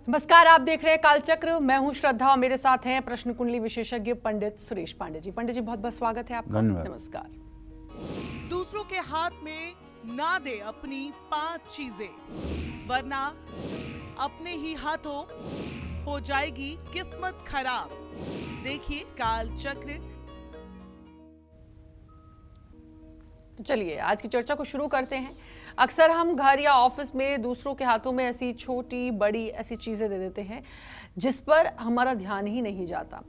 नमस्कार, आप देख रहे हैं कालचक्र। मैं हूं श्रद्धा और मेरे साथ हैं प्रश्न कुंडली विशेषज्ञ पंडित सुरेश पांडे जी। पंडित जी, बहुत बहुत स्वागत है आपका। नमस्कार। दूसरों के हाथ में ना दे अपनी 5 चीजें, वरना अपने ही हाथों हो जाएगी किस्मत खराब। देखिए कालचक्र। तो चलिए आज की चर्चा को शुरू करते हैं। अक्सर हम घर या ऑफिस में दूसरों के हाथों में ऐसी छोटी बड़ी ऐसी चीजें दे देते हैं जिस पर हमारा ध्यान ही नहीं जाता।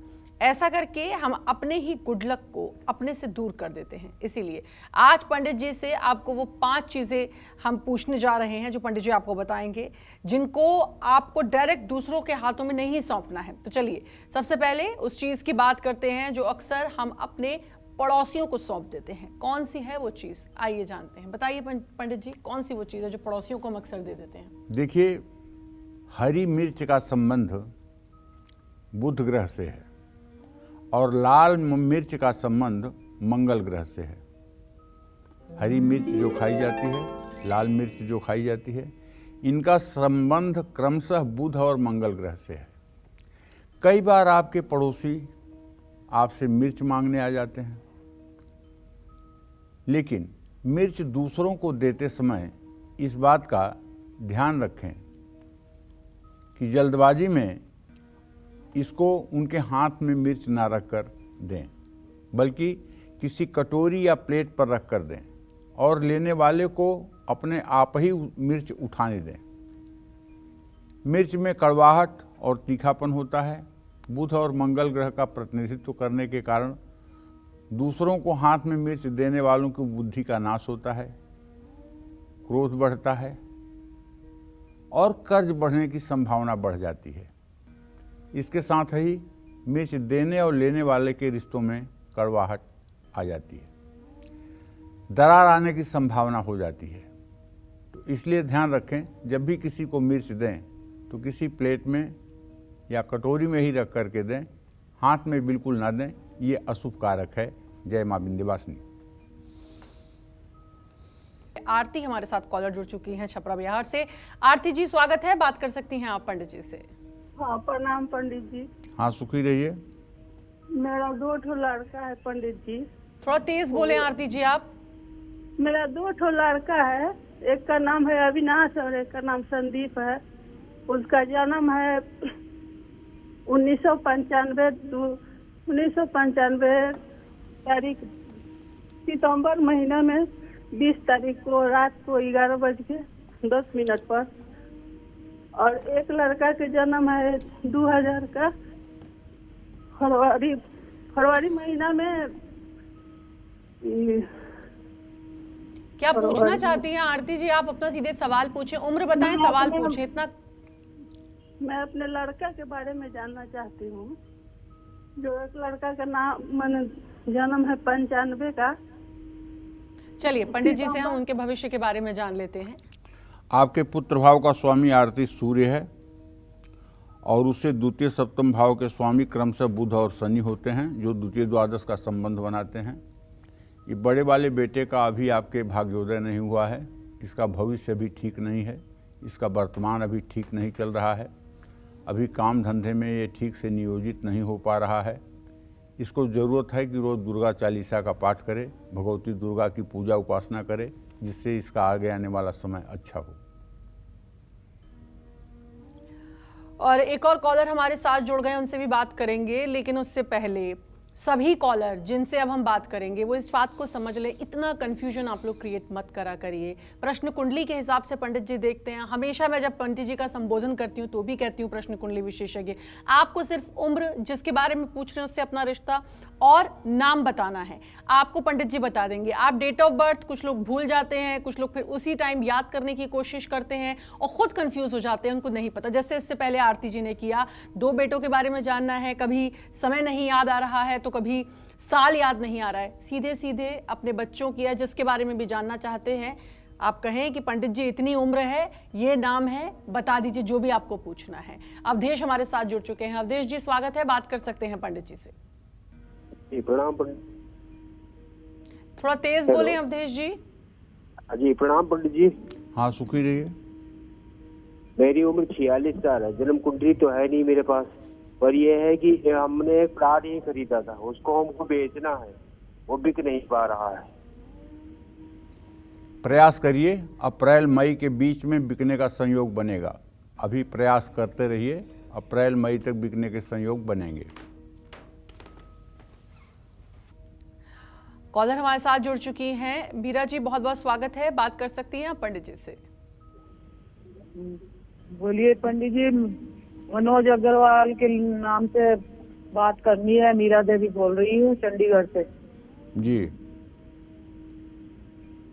ऐसा करके हम अपने ही गुड लक को अपने से दूर कर देते हैं। इसीलिए आज पंडित जी से आपको वो 5 चीजें हम पूछने जा रहे हैं जो पंडित जी आपको बताएंगे, जिनको आपको डायरेक्ट दूसरों के हाथों में नहीं सौंपना है। तो चलिए सबसे पहले उस चीज की बात करते हैं जो अक्सर हम अपने पड़ोसियों को सौंप देते हैं। कौन सी है वो चीज, आइए जानते हैं। बताइए पंडित जी, कौन सी वो चीज है जो पड़ोसियों को हम अक्सर दे देते हैं? देखिए, हरी मिर्च का संबंध बुध ग्रह से है और लाल मिर्च का संबंध मंगल ग्रह से है। हरी मिर्च जो खाई जाती है, लाल मिर्च जो खाई जाती है, इनका संबंध क्रमशः बुध और मंगल ग्रह से है। कई बार आपके पड़ोसी आपसे मिर्च मांगने आ जाते हैं, लेकिन मिर्च दूसरों को देते समय इस बात का ध्यान रखें कि जल्दबाजी में इसको उनके हाथ में मिर्च ना रखकर दें, बल्कि किसी कटोरी या प्लेट पर रखकर दें और लेने वाले को अपने आप ही मिर्च उठाने दें। मिर्च में कड़वाहट और तीखापन होता है। बुध और मंगल ग्रह का प्रतिनिधित्व करने के कारण दूसरों को हाथ में मिर्च देने वालों की बुद्धि का नाश होता है, क्रोध बढ़ता है और कर्ज बढ़ने की संभावना बढ़ जाती है। इसके साथ ही मिर्च देने और लेने वाले के रिश्तों में कड़वाहट आ जाती है, दरार आने की संभावना हो जाती है। तो इसलिए ध्यान रखें, जब भी किसी को मिर्च दें तो किसी प्लेट में या कटोरी में ही रख करके दें, हाथ में बिल्कुल ना दें। ये अशुभ कारक है। जय मां विंध्यवासिनी। आरती हमारे साथ कॉलर जुड़ चुकी हैं छपरा बिहार से। आरती जी, स्वागत है, बात कर सकती हैं आप पंडित जी से। हाँ, प्रणाम पंडित जी। हाँ, सुखी रहिए। मेरा 2 ठो लड़का है पंडित जी। थोड़ा तेज बोले आरती जी आप। मेरा 2 ठो लड़का है, एक का नाम है अविनाश और एक का नाम संदीप है। उसका जन्म है 1995 तारीख सितंबर महीना में 20 तारीख को रात को 11:10 पर। और एक लड़का के जन्म है 2000 का फरवरी महीना में। क्या पूछना चाहती हैं आरती जी? आप अपना सीधे सवाल पूछे, उम्र बताएं, सवाल पूछे। इतना मैं अपने लड़का के बारे में जानना चाहती हूँ। जो एक लड़का का नाम मैंने जन्म है 95 का। चलिए पंडित जी से हम उनके भविष्य के बारे में जान लेते हैं। आपके पुत्र भाव का स्वामी आरती सूर्य है और उससे द्वितीय सप्तम भाव के स्वामी क्रमशः बुध और शनि होते हैं, जो द्वितीय द्वादश का संबंध बनाते हैं। ये बड़े वाले बेटे का अभी आपके भाग्योदय नहीं हुआ है। इसका भविष्य भी ठीक नहीं है। इसका वर्तमान अभी ठीक नहीं चल रहा है। अभी काम धंधे में ये ठीक से नियोजित नहीं हो पा रहा है। इसको ज़रूरत है कि रोज़ दुर्गा चालीसा का पाठ करे, भगवती दुर्गा की पूजा उपासना करे, जिससे इसका आगे आने वाला समय अच्छा हो। और एक और कॉलर हमारे साथ जुड़ गए, उनसे भी बात करेंगे, लेकिन उससे पहले सभी कॉलर जिनसे अब हम बात करेंगे वो इस बात को समझ ले, इतना कंफ्यूजन आप लोग क्रिएट मत करा करिए। प्रश्न कुंडली के हिसाब से पंडित जी देखते हैं। हमेशा मैं जब पंडित जी का संबोधन करती हूँ तो भी कहती हूँ प्रश्न कुंडली विशेषज्ञ, आपको सिर्फ उम्र जिसके बारे में पूछ रहे हैं उससे अपना रिश्ता और नाम बताना है। आपको पंडित जी बता देंगे। आप डेट ऑफ बर्थ कुछ लोग भूल जाते हैं, कुछ लोग फिर उसी टाइम याद करने की कोशिश करते हैं और खुद कंफ्यूज हो जाते हैं, उनको नहीं पता। जैसे इससे पहले आरती जी ने किया, 2 बेटों के बारे में जानना है, कभी समय नहीं याद आ रहा है तो कभी साल याद नहीं आ रहा है। सीधे सीधे अपने बच्चों की या जिसके बारे में भी जानना चाहते हैं, आप कहें कि पंडित जी इतनी उम्र है, ये नाम है, बता दीजिए जो भी आपको पूछना है। अवधेश हमारे साथ जुड़ चुके हैं। अवधेश जी, स्वागत है, बात कर सकते हैं पंडित जी से। प्रणाम। थोड़ा तेज बोलें अवधेश जी। जी प्रणाम पंडित जी। हाँ, सुखी रहिए। मेरी उम्र 46 साल है। जन्म कुंडली तो है नहीं मेरे पास, पर यह है कि हमने एक प्लाट ही खरीदा था, उसको हमको बेचना है, वो बिक नहीं पा रहा है। प्रयास करिए, अप्रैल मई के बीच में बिकने का संयोग बनेगा। अभी प्रयास करते रहिए, अप्रैल मई तक बिकने के संयोग बनेंगे। कॉलर हमारे साथ जुड़ चुकी हैं। मीरा जी, बहुत बहुत स्वागत है। बात कर सकती हैं आप पंडित जी से। बोलिए पंडित जी, मनोज अग्रवाल के नाम से बात करनी है। मीरा देवी बोल रही हूँ चंडीगढ़ से। जी,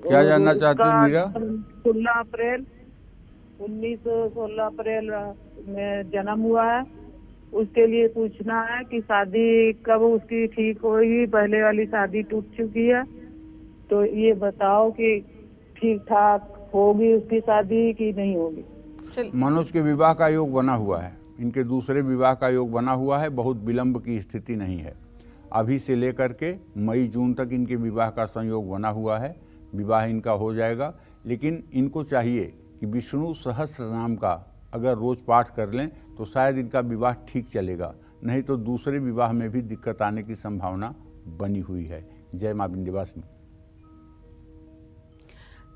क्या जानना चाहती हो मीरा? 16 अप्रैल में जन्म हुआ है। उसके लिए पूछना है कि शादी कब उसकी ठीक होगी। पहले वाली शादी टूट चुकी है, तो ये बताओ कि ठीक ठाक होगी उसकी शादी कि नहीं होगी। मनोज के विवाह का योग बना हुआ है, इनके दूसरे विवाह का योग बना हुआ है। बहुत विलंब की स्थिति नहीं है। अभी से लेकर के मई जून तक इनके विवाह का संयोग बना हुआ है। विवाह इनका हो जाएगा, लेकिन इनको चाहिए कि विष्णु सहस्त्र नाम का अगर रोज पाठ कर लें तो शायद इनका विवाह ठीक चलेगा, नहीं तो दूसरे विवाह में भी दिक्कत आने की संभावना बनी हुई है। जय मां विंध्यवासिनी।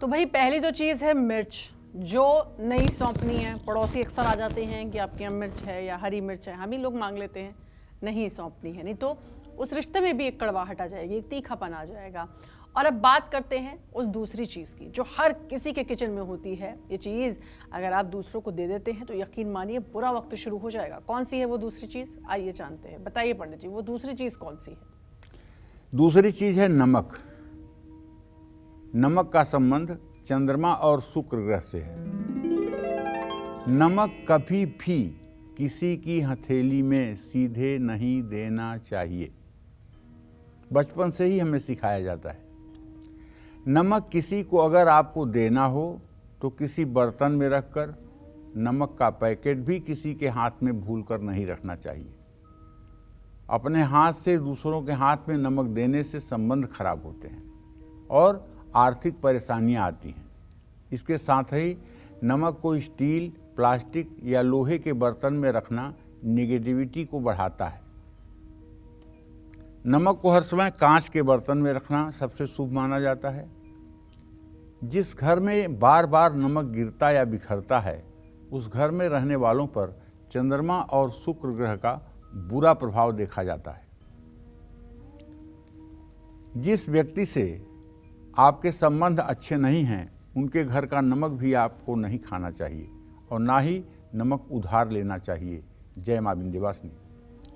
तो भाई पहली तो चीज़ है मिर्च, जो नहीं सौंपनी है। पड़ोसी अक्सर आ जाते हैं कि आपके यहाँ मिर्च है या हरी मिर्च है, हम ही लोग मांग लेते हैं, नहीं सौंपनी है, नहीं तो उस रिश्ते में भी एक कड़वाहट आ जाएगी, एक तीखापन आ जाएगा। और अब बात करते हैं उस दूसरी चीज़ की जो हर किसी के किचन में होती है। ये चीज़ अगर आप दूसरों को दे देते हैं तो यकीन मानिए बुरा वक्त शुरू हो जाएगा। कौन सी है वो दूसरी चीज़, आइए जानते हैं। बताइए पंडित जी, वो दूसरी चीज़ कौन सी है? दूसरी चीज है नमक। नमक का संबंध चंद्रमा और शुक्र ग्रह से है। नमक कभी भी किसी की हथेली में सीधे नहीं देना चाहिए। बचपन से ही हमें सिखाया जाता है। नमक किसी को अगर आपको देना हो तो किसी बर्तन में रखकर, नमक का पैकेट भी किसी के हाथ में भूलकर नहीं रखना चाहिए। अपने हाथ से दूसरों के हाथ में नमक देने से संबंध खराब होते हैं और आर्थिक परेशानियां आती हैं। इसके साथ ही नमक को स्टील, प्लास्टिक या लोहे के बर्तन में रखना निगेटिविटी को बढ़ाता है। नमक को हर समय कांच के बर्तन में रखना सबसे शुभ माना जाता है। जिस घर में बार बार नमक गिरता या बिखरता है, उस घर में रहने वालों पर चंद्रमा और शुक्र ग्रह का बुरा प्रभाव देखा जाता है। जिस व्यक्ति से आपके संबंध अच्छे नहीं हैं, उनके घर का नमक भी आपको नहीं खाना चाहिए और ना ही नमक उधार लेना चाहिए। जय मां विंध्यवासिनी।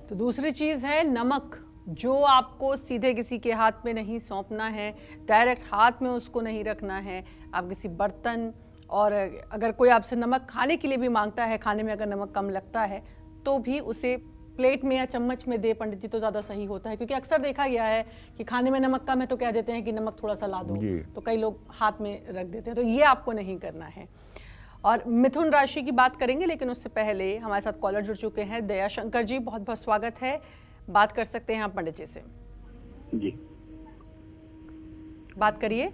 तो दूसरी चीज़ है नमक, जो आपको सीधे किसी के हाथ में नहीं सौंपना है, डायरेक्ट हाथ में उसको नहीं रखना है। आप किसी बर्तन, और अगर कोई आपसे नमक खाने के लिए भी मांगता है, खाने में अगर नमक कम लगता है तो भी उसे प्लेट में या चम्मच में दे पंडित जी तो ज़्यादा सही होता है। क्योंकि अक्सर देखा गया है कि खाने में नमक कम है तो कह देते हैं कि नमक थोड़ा सा ला दो, तो कई लोग हाथ में रख देते हैं। तो ये आपको नहीं करना है। और मिथुन राशि की बात करेंगे, लेकिन उससे पहले हमारे साथ कॉलर जुड़ चुके हैं। दया शंकर जी, बहुत बहुत स्वागत है। बात कर सकते हैं आप पंडित जी से। जी बात करिए।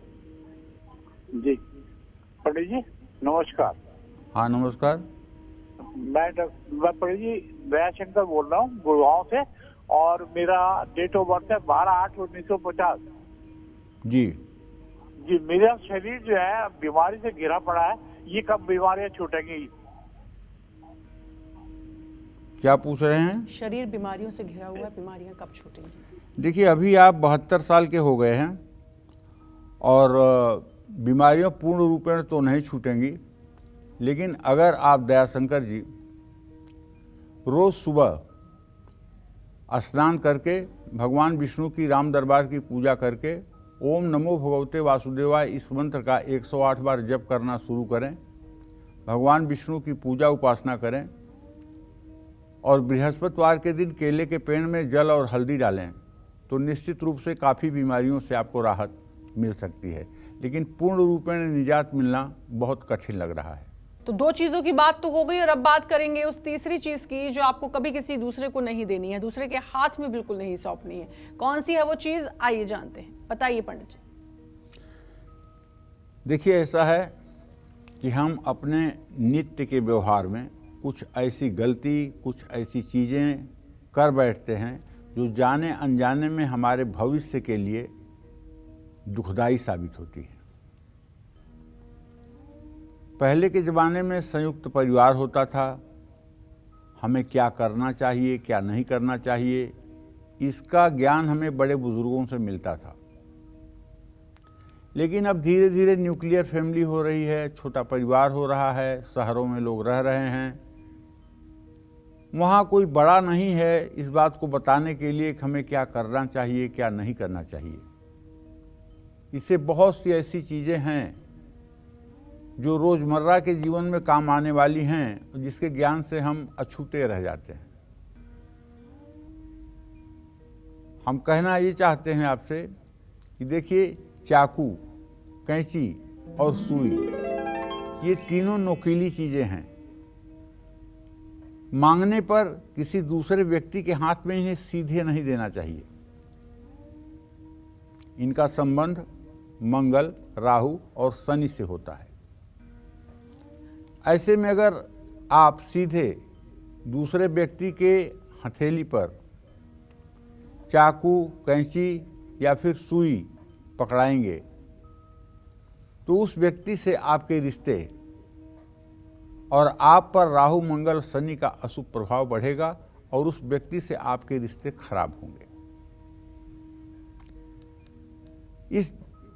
जी पंडित जी नमस्कार। हाँ नमस्कार। मैं पंडित जी दया शंकर बोल रहा हूँ गुड़गांव से, और मेरा डेट ऑफ बर्थ है 12/8/1950। जी जी, मेरा शरीर जो है बीमारी से घिरा पड़ा है, ये कब बीमारियां छूटेंगी? क्या पूछ रहे हैं? शरीर बीमारियों से घिरा हुआ है, बीमारियां कब छूटेंगी? देखिए, अभी आप 72 साल के हो गए हैं और बीमारियां पूर्ण रूपेण तो नहीं छूटेंगी, लेकिन अगर आप दयाशंकर जी रोज सुबह स्नान करके भगवान विष्णु की राम दरबार की पूजा करके ओम नमो भगवते वासुदेवाय इस मंत्र का 108 बार जप करना शुरू करें, भगवान विष्णु की पूजा उपासना करें और बृहस्पतिवार के दिन केले के पेड़ में जल और हल्दी डालें तो निश्चित रूप से काफ़ी बीमारियों से आपको राहत मिल सकती है, लेकिन पूर्ण रूपेण निजात मिलना बहुत कठिन लग रहा है। तो दो चीज़ों की बात तो हो गई, और अब बात करेंगे उस तीसरी चीज़ की जो आपको कभी किसी दूसरे को नहीं देनी है, दूसरे के हाथ में बिल्कुल नहीं सौंपनी है। कौन सी है वो चीज़, आइए जानते हैं। बताइए पंडित जी। देखिए, ऐसा है कि हम अपने नित्य के व्यवहार में कुछ ऐसी गलती, कुछ ऐसी चीज़ें कर बैठते हैं जो जाने अनजाने में हमारे भविष्य के लिए दुखदाई साबित होती है। पहले के ज़माने में संयुक्त परिवार होता था, हमें क्या करना चाहिए, क्या नहीं करना चाहिए, इसका ज्ञान हमें बड़े बुजुर्गों से मिलता था। लेकिन अब धीरे धीरे न्यूक्लियर फैमिली हो रही है, छोटा परिवार हो रहा है, शहरों में लोग रह रहे हैं, वहाँ कोई बड़ा नहीं है इस बात को बताने के लिए कि हमें क्या करना चाहिए, क्या नहीं करना चाहिए। इससे बहुत सी ऐसी चीज़ें हैं जो रोज़मर्रा के जीवन में काम आने वाली हैं, जिसके ज्ञान से हम अछूते रह जाते हैं। हम कहना ये चाहते हैं आपसे कि देखिए, चाकू, कैंची और सुई, ये तीनों नोकीली चीज़ें हैं। मांगने पर किसी दूसरे व्यक्ति के हाथ में इन्हें सीधे नहीं देना चाहिए। इनका संबंध मंगल, राहु और शनि से होता है। ऐसे में अगर आप सीधे दूसरे व्यक्ति के हथेली पर चाकू, कैंची या फिर सुई पकड़ाएंगे तो उस व्यक्ति से आपके रिश्ते और आप पर राहु, मंगल, शनि का अशुभ प्रभाव बढ़ेगा और उस व्यक्ति से आपके रिश्ते खराब होंगे।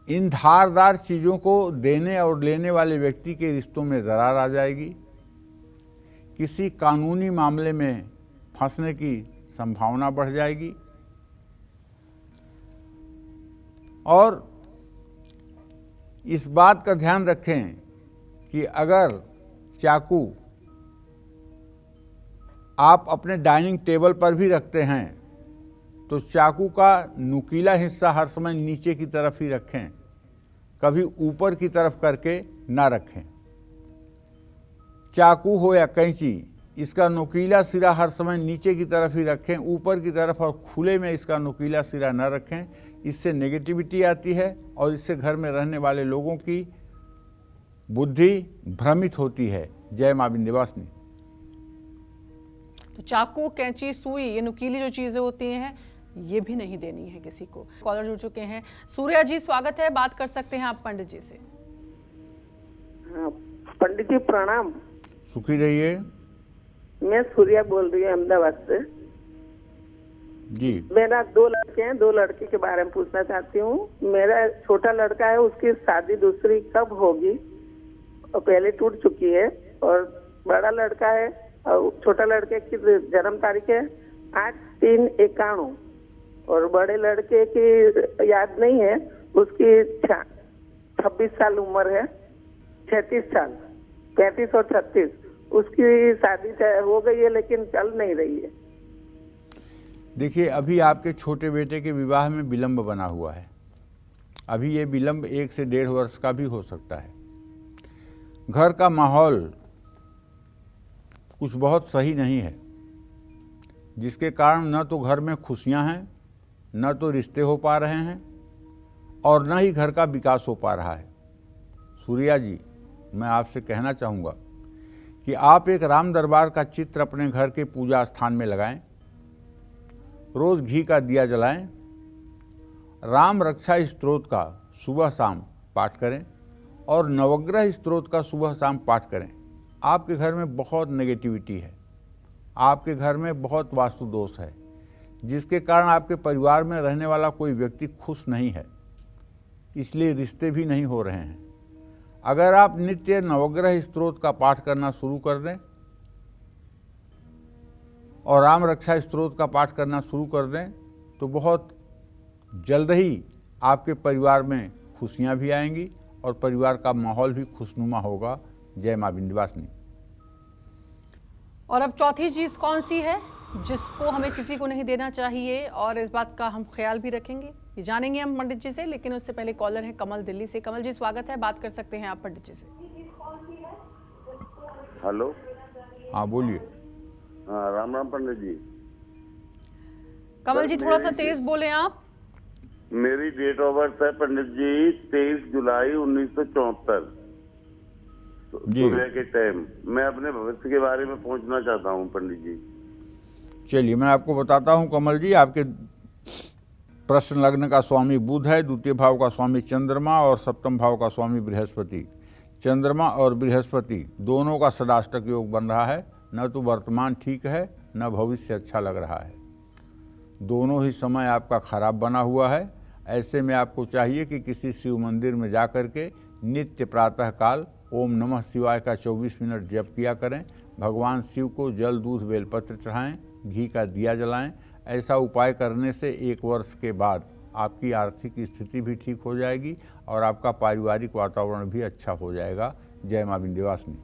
इन धारदार चीज़ों को देने और लेने वाले व्यक्ति के रिश्तों में दरार आ जाएगी। किसी कानूनी मामले में फंसने की संभावना बढ़ जाएगी और इस बात का ध्यान रखें कि अगर चाकू आप अपने डाइनिंग टेबल पर भी रखते हैं तो चाकू का नुकीला हिस्सा हर समय नीचे की तरफ ही रखें, कभी ऊपर की तरफ करके ना रखें। चाकू हो या कैंची, इसका नुकीला सिरा हर समय नीचे की तरफ ही रखें, ऊपर की तरफ और खुले में इसका नुकीला सिरा न रखें। इससे नेगेटिविटी आती है और इससे घर में रहने वाले लोगों की बुद्धि भ्रमित होती है। जय मां विंध्यवासिनी। तो चाकू, कैंची, सुई, ये नुकीली जो चीजें होती हैं, ये भी नहीं देनी है किसी को। कॉलर जुड़ चुके हैं। सूर्या जी, स्वागत है, बात कर सकते हैं आप पंडित जी से। हाँ, पंडित जी प्रणाम। सुखी रहिए। मैं सूर्या बोल रही हूँ अहमदाबाद से जी। मेरा 2 लड़के हैं, 2 लड़के के बारे में पूछना चाहती हूँ। मेरा छोटा लड़का है, उसकी शादी दूसरी कब होगी? और पहले टूट चुकी है। और बड़ा लड़का है और छोटा लड़के की जन्म तारीख है 8/3/91 और बड़े लड़के की याद नहीं है, उसकी 26 साल उम्र है, 36 साल, 35 और 36। उसकी शादी हो गई है लेकिन चल नहीं रही है। देखिए, अभी आपके छोटे बेटे के विवाह में विलंब बना हुआ है। अभी ये विलंब 1 से 1.5 वर्ष का भी हो सकता है। घर का माहौल कुछ बहुत सही नहीं है, जिसके कारण न तो घर में खुशियां हैं, न तो रिश्ते हो पा रहे हैं और न ही घर का विकास हो पा रहा है। सूर्या जी, मैं आपसे कहना चाहूँगा कि आप एक राम दरबार का चित्र अपने घर के पूजा स्थान में लगाएं, रोज़ घी का दिया जलाएं, राम रक्षा स्तोत्र का सुबह शाम पाठ करें और नवग्रह स्तोत्र का सुबह शाम पाठ करें। आपके घर में बहुत नेगेटिविटी है, आपके घर में बहुत वास्तु दोष है, जिसके कारण आपके परिवार में रहने वाला कोई व्यक्ति खुश नहीं है, इसलिए रिश्ते भी नहीं हो रहे हैं। अगर आप नित्य नवग्रह स्तोत्र का पाठ करना शुरू कर दें और राम रक्षा स्तोत्र का पाठ करना शुरू कर दें तो बहुत जल्द ही आपके परिवार में खुशियां भी आएंगी और परिवार का माहौल भी खुशनुमा होगा। जय मां विंध्यवासिनी। और अब चौथी चीज कौन सी है जिसको हमें किसी को नहीं देना चाहिए और इस बात का हम ख्याल भी रखेंगे, ये जानेंगे हम पंडित जी से। लेकिन उससे पहले कॉलर है कमल दिल्ली से। कमल जी, स्वागत है, बात कर सकते हैं आप पंडित जी से। हेलो। हाँ, बोलिए। हाँ, राम राम पंडित जी। कमल जी, थोड़ा सा तेज बोले आप। मेरी डेट ऑफ बर्थ है पंडित जी 23 जुलाई 1974, जी। सुबह के टाइम मैं अपने भविष्य के बारे में पूछना चाहता हूँ पंडित जी। चलिए मैं आपको बताता हूँ कमल जी। आपके प्रश्न लग्न का स्वामी बुध है, द्वितीय भाव का स्वामी चंद्रमा और सप्तम भाव का स्वामी बृहस्पति। चंद्रमा और बृहस्पति दोनों का षडाष्टक योग बन रहा है। न तो वर्तमान ठीक है न भविष्य अच्छा लग रहा है, दोनों ही समय आपका खराब बना हुआ है। ऐसे में आपको चाहिए कि किसी शिव मंदिर में जा कर के नित्य प्रातः काल ओम नमः शिवाय का 24 मिनट जप किया करें। भगवान शिव को जल दूध बेलपत्र चढ़ाएं, घी का दिया जलाएं। ऐसा उपाय करने से 1 वर्ष के बाद आपकी आर्थिक स्थिति भी ठीक हो जाएगी और आपका पारिवारिक वातावरण भी अच्छा हो जाएगा। जय मां विंध्यवासिनी।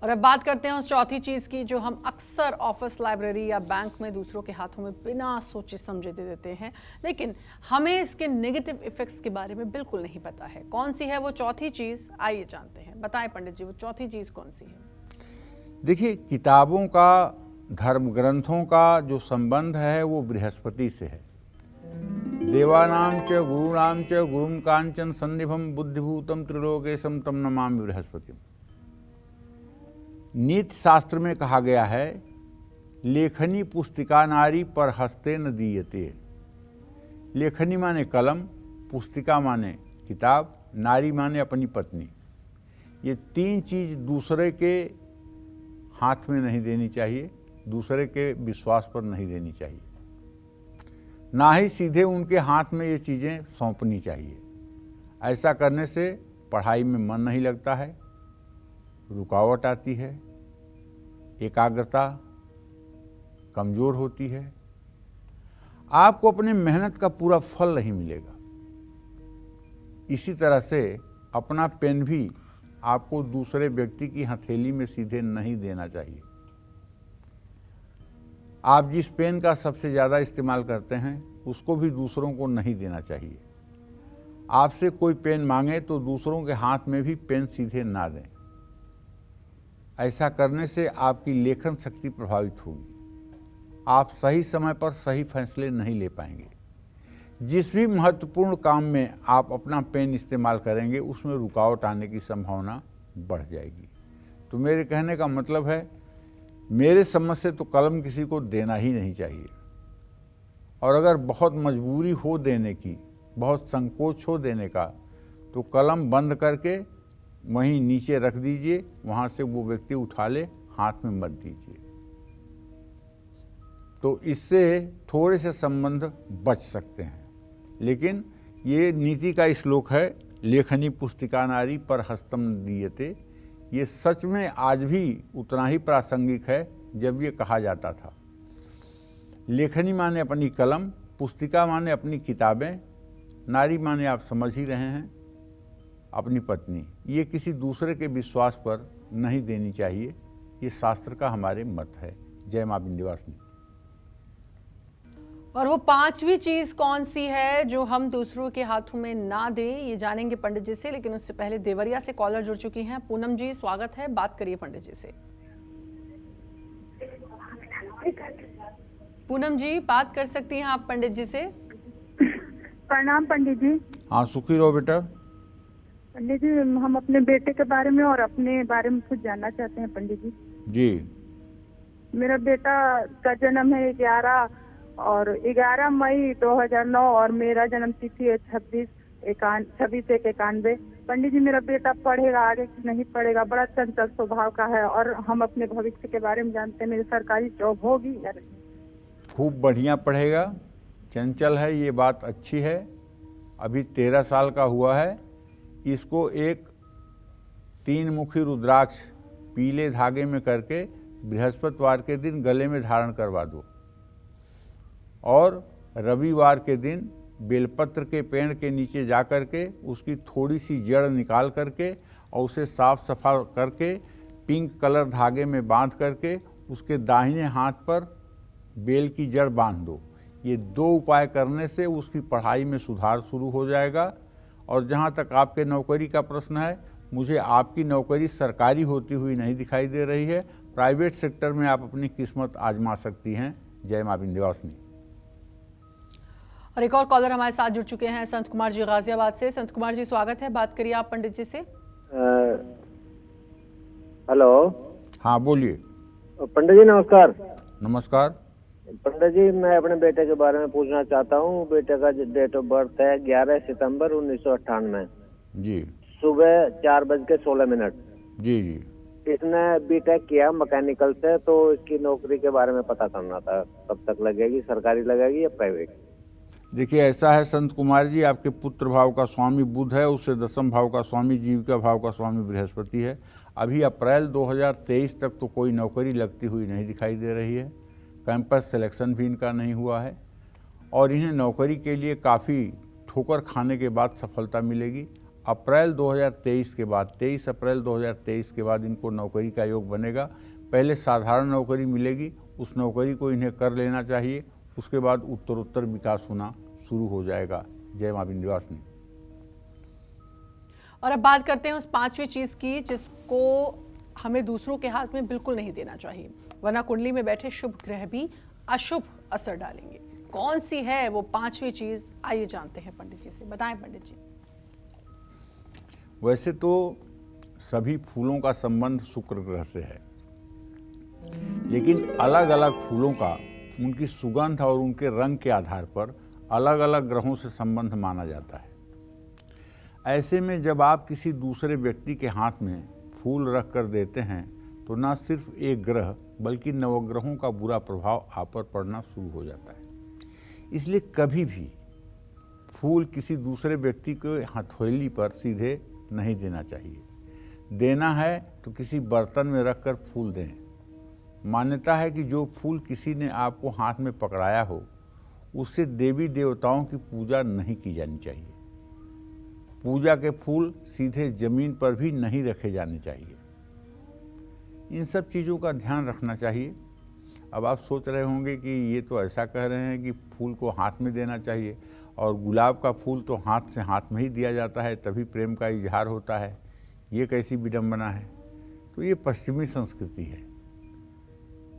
और अब बात करते हैं उस चौथी चीज की जो हम अक्सर ऑफिस, लाइब्रेरी या बैंक में दूसरों के हाथों में बिना सोचे समझे दे देते हैं, लेकिन हमें इसके नेगेटिव इफेक्ट्स के बारे में बिल्कुल नहीं पता है। कौन सी है वो चौथी चीज, आइए जानते हैं। बताएं पंडित जी, वो चौथी चीज कौन सी है? देखिए, किताबों का, धर्म ग्रंथों का जो संबंध है वो बृहस्पति से है। देवानाम च गुरुणाम च गुरुम कांचन सन्निभम बुद्धिभूतम त्रिलोकेशम तम नमामि बृहस्पतिम। नीति शास्त्र में कहा गया है, लेखनी पुस्तिका नारी पर हस्ते न दीयते। लेखनी माने कलम, पुस्तिका माने किताब, नारी माने अपनी पत्नी। ये 3 चीज दूसरे के हाथ में नहीं देनी चाहिए, दूसरे के विश्वास पर नहीं देनी चाहिए, ना ही सीधे उनके हाथ में ये चीज़ें सौंपनी चाहिए। ऐसा करने से पढ़ाई में मन नहीं लगता है, रुकावट आती है, एकाग्रता कमज़ोर होती है, आपको अपनी मेहनत का पूरा फल नहीं मिलेगा। इसी तरह से अपना पेन भी आपको दूसरे व्यक्ति की हथेली में सीधे नहीं देना चाहिए। आप जिस पेन का सबसे ज़्यादा इस्तेमाल करते हैं उसको भी दूसरों को नहीं देना चाहिए। आपसे कोई पेन मांगे तो दूसरों के हाथ में भी पेन सीधे ना दें। ऐसा करने से आपकी लेखन शक्ति प्रभावित होगी, आप सही समय पर सही फैसले नहीं ले पाएंगे। जिस भी महत्वपूर्ण काम में आप अपना पेन इस्तेमाल करेंगे उसमें रुकावट आने की संभावना बढ़ जाएगी। तो मेरे कहने का मतलब है, मेरे समझ से तो कलम किसी को देना ही नहीं चाहिए, और अगर बहुत मजबूरी हो देने की, बहुत संकोच हो देने का, तो कलम बंद करके वहीं नीचे रख दीजिए, वहाँ से वो व्यक्ति उठा ले, हाथ में मत दीजिए। तो इससे थोड़े से संबंध बच सकते हैं। लेकिन ये नीति का श्लोक है, लेखनी पुस्तिका नारी पर हस्तम न दीयते। ये सच में आज भी उतना ही प्रासंगिक है जब ये कहा जाता था। लेखनी माने अपनी कलम, पुस्तिका माने अपनी किताबें, नारी माने आप समझ ही रहे हैं अपनी पत्नी। ये किसी दूसरे के विश्वास पर नहीं देनी चाहिए, ये शास्त्र का हमारे मत है। जय मां विंध्यवासिनी। और वो 5वीं चीज कौन सी है जो हम दूसरों के हाथों में ना दें, ये जानेंगे पंडित जी से। लेकिन उससे पहले देवरिया से कॉलर जुड़ चुकी हैं। पूनम जी, स्वागत है, बात करिए पंडित जी से। पूनम जी, बात कर सकती हैं आप पंडित जी से। प्रणाम पंडित जी। हाँ, सुखी रहो बेटा। पंडित जी, हम अपने बेटे के बारे में और अपने बारे में कुछ जानना चाहते हैं पंडित जी। जी। मेरा बेटा का जन्म है 11 मई 2009 और मेरा जन्म तिथि है 26/1/91। पंडित जी, मेरा बेटा पढ़ेगा आगे कि नहीं पढ़ेगा? बड़ा चंचल स्वभाव का है और हम अपने भविष्य के बारे में जानते हैं, मेरी सरकारी जॉब होगी या नहीं? खूब बढ़िया पढ़ेगा। चंचल है ये बात अच्छी है, अभी 13 साल का हुआ है। इसको एक 3 मुखी रुद्राक्ष पीले धागे में करके बृहस्पतिवार के दिन गले में धारण करवा दो, और रविवार के दिन बेलपत्र के पेड़ के नीचे जा कर के उसकी थोड़ी सी जड़ निकाल करके और उसे साफ सफा करके पिंक कलर धागे में बांध करके उसके दाहिने हाथ पर बेल की जड़ बांध दो। ये 2 उपाय करने से उसकी पढ़ाई में सुधार शुरू हो जाएगा। और जहाँ तक आपके नौकरी का प्रश्न है, मुझे आपकी नौकरी सरकारी होती हुई नहीं दिखाई दे रही है। प्राइवेट सेक्टर में आप अपनी किस्मत आजमा सकती हैं। जय मां विंध्यवासिनी। और एक और कॉलर हमारे साथ जुड़ चुके हैं, संत कुमार जी गाजियाबाद से। संत कुमार जी, स्वागत है, बात करिए आप पंडित जी से। हेलो हाँ बोलिए। पंडित जी नमस्कार। नमस्कार। पंडित जी मैं अपने बेटे के बारे में पूछना चाहता हूँ। बेटे का डेट ऑफ बर्थ है 11 सितंबर 1998, जी सुबह 4:16। जी जी। इसने बीटेक किया मैकेनिकल से, तो इसकी नौकरी के बारे में पता करना था, कब तक लगेगी, सरकारी लगेगी या प्राइवेट? देखिए ऐसा है संत कुमार जी, आपके पुत्र भाव का स्वामी बुध है, उससे दसम भाव का स्वामी जीविका भाव का स्वामी बृहस्पति है। अभी अप्रैल 2023 तक तो कोई नौकरी लगती हुई नहीं दिखाई दे रही है। कैंपस सिलेक्शन भी इनका नहीं हुआ है और इन्हें नौकरी के लिए काफ़ी ठोकर खाने के बाद सफलता मिलेगी। अप्रैल 2023 के बाद 23 अप्रैल 2023 के बाद इनको नौकरी का योग बनेगा। पहले साधारण नौकरी मिलेगी, उस नौकरी को इन्हें कर लेना चाहिए, उसके बाद उत्तरोत्तर विकास होना शुरू हो जाएगा। जय मां विंध्यवासिनी। और अब बात करते हैं उस पांचवी चीज की जिसको हमें दूसरों के हाथ में बिल्कुल नहीं देना चाहिए, वरना कुंडली में बैठे शुभ ग्रह भी अशुभ असर डालेंगे। कौन सी है वो पांचवी चीज, आइए जानते हैं पंडित जी से। बताएं पंडित जी। वैसे तो सभी फूलों का संबंध शुक्र ग्रह से है, लेकिन अलग अलग फूलों का उनकी सुगंध और उनके रंग के आधार पर अलग अलग ग्रहों से संबंध माना जाता है। ऐसे में जब आप किसी दूसरे व्यक्ति के हाथ में फूल रख कर देते हैं तो न सिर्फ एक ग्रह बल्कि नवग्रहों का बुरा प्रभाव आप पर पड़ना शुरू हो जाता है। इसलिए कभी भी फूल किसी दूसरे व्यक्ति के हथेली पर सीधे नहीं देना चाहिए। देना है तो किसी बर्तन में रखकर फूल दें। मान्यता है कि जो फूल किसी ने आपको हाथ में पकड़ाया हो उससे देवी देवताओं की पूजा नहीं की जानी चाहिए। पूजा के फूल सीधे जमीन पर भी नहीं रखे जाने चाहिए। इन सब चीज़ों का ध्यान रखना चाहिए। अब आप सोच रहे होंगे कि ये तो ऐसा कह रहे हैं कि फूल को हाथ में देना चाहिए और गुलाब का फूल तो हाथ से हाथ में ही दिया जाता है, तभी प्रेम का इजहार होता है। ये कैसी विडंबना है। तो ये पश्चिमी संस्कृति है,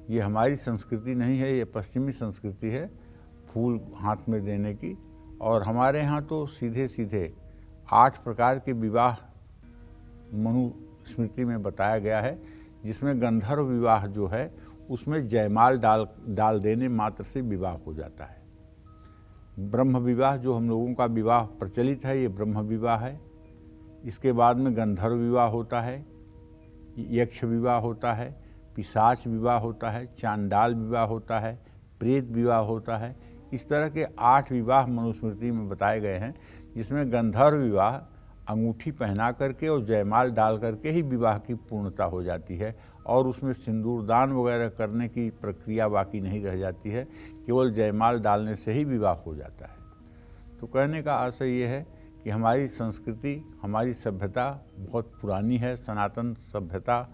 ये हमारी संस्कृति नहीं है, ये पश्चिमी संस्कृति है फूल हाथ में देने की। और हमारे यहाँ तो सीधे सीधे 8 प्रकार के विवाह मनुस्मृति में बताया गया है, जिसमें गंधर्व विवाह जो है उसमें जयमाल डाल देने मात्र से विवाह हो जाता है। ब्रह्म विवाह जो हम लोगों का विवाह प्रचलित है, ये ब्रह्म विवाह है। इसके बाद में गंधर्व विवाह होता है, यक्ष विवाह होता है, पिशाच विवाह होता है, चांडाल विवाह होता है, प्रेत विवाह होता है। इस तरह के 8 विवाह मनुस्मृति में बताए गए हैं, जिसमें गंधर्व विवाह अंगूठी पहना करके और जयमाल डाल करके ही विवाह की पूर्णता हो जाती है और उसमें सिंदूर दान वगैरह करने की प्रक्रिया बाकी नहीं रह जाती है, केवल जयमाल डालने से ही विवाह हो जाता है। तो कहने का आशय ये है कि हमारी संस्कृति, हमारी सभ्यता बहुत पुरानी है, सनातन सभ्यता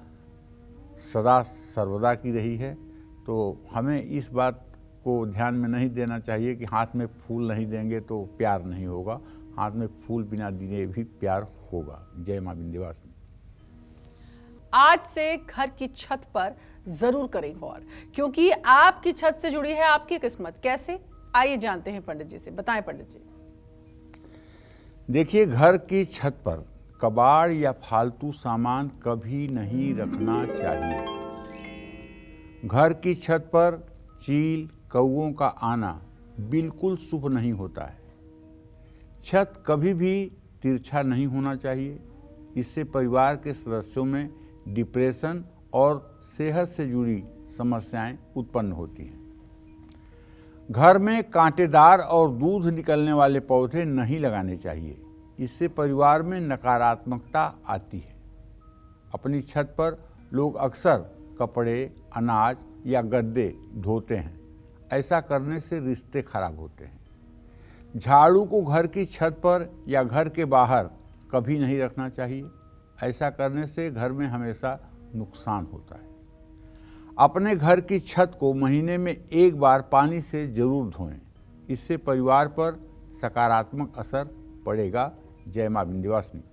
सदा सर्वदा की रही है। तो हमें इस बात को ध्यान में नहीं देना चाहिए कि हाथ में फूल नहीं देंगे तो प्यार नहीं होगा। हाथ में फूल बिना दिए भी प्यार होगा। जय मां विंध्यवासिनी। आज से घर की छत पर जरूर करें गौर, क्योंकि आपकी छत से जुड़ी है आपकी किस्मत। कैसे, आइए जानते हैं पंडित जी से। बताएं पंडित जी। देखिए, घर की छत पर कबाड़ या फालतू सामान कभी नहीं रखना चाहिए। घर की छत पर चील कौओं का आना बिल्कुल शुभ नहीं होता है। छत कभी भी तिरछा नहीं होना चाहिए, इससे परिवार के सदस्यों में डिप्रेशन और सेहत से जुड़ी समस्याएं उत्पन्न होती हैं। घर में कांटेदार और दूध निकलने वाले पौधे नहीं लगाने चाहिए, इससे परिवार में नकारात्मकता आती है। अपनी छत पर लोग अक्सर कपड़े, अनाज या गद्दे धोते हैं, ऐसा करने से रिश्ते खराब होते हैं। झाड़ू को घर की छत पर या घर के बाहर कभी नहीं रखना चाहिए, ऐसा करने से घर में हमेशा नुकसान होता है। अपने घर की छत को महीने में 1 बार पानी से जरूर धोएं, इससे परिवार पर सकारात्मक असर पड़ेगा। जय मां विंध्यवासिनी।